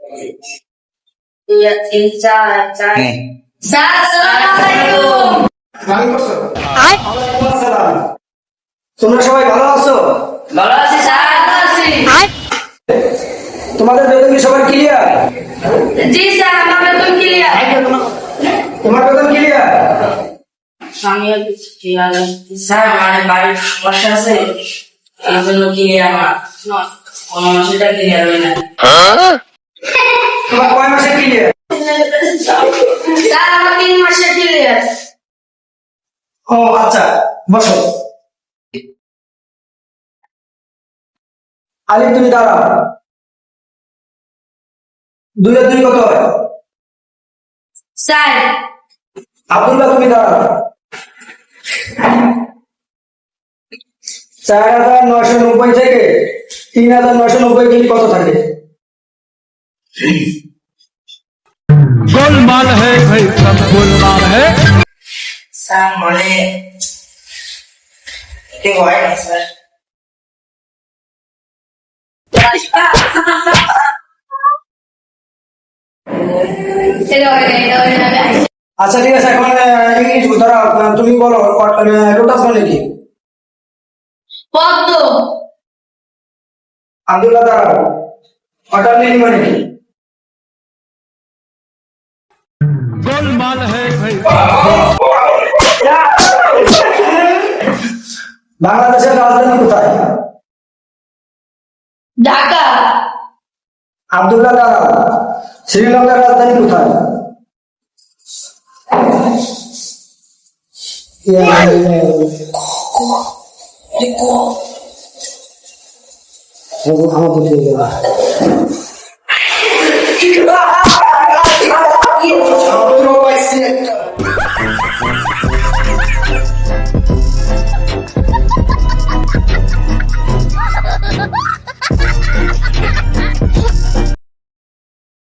Iya, cinta. nih Assalamualaikum. ওয়ালাইকুমসালাম। তোমরা সবাই ভালো আছো? ভালো আছি স্যার, ভালো আছি। তোমাদের বেতন কি সবার ক্লিয়ার? জি স্যার, আমার বেতন ক্লিয়ার। তোমার বেতন ক্লিয়ার? আমিও ক্লিয়ার। স্যার, আমার বাড়ির সমস্যা আছে, এই জন্য ক্লিয়ার আমার কোনো মাসেটা ক্লিয়ার হয় না। তোমার কয় মাসে ক্লিয়ার? স্যার, আমার 3 মাসে ক্লিয়ার। ও আচ্ছা, বসো। আলিফ তুমি দাঁড়াও। 2 আর 2 কত হয়? স্যার, আব্দুল্লাহ তুমি দাঁড়াও। 4990 থেকে 3990 দিন কত থাকে? गोलमाल है भाई, सब गोलमाल है। স্যার মানে এটা হয় না স্যার। আচ্ছা ঠিক আছে, এখন ইংলিশ দাঁড়াও। তুমি বলো লোটাস মানে কি? পদ্ম। আব্দুল্লাহ দাঁড়াও। অটারনিটি মানে কি? गोलमाल है भाई। বাংলাদেশের রাজধানী কোথায়? ঢাকা। আব্দুল্লাহ দাঁড়াও। শ্রীলঙ্কার রাজধানী কোথায়? আমার বুঝে গেল।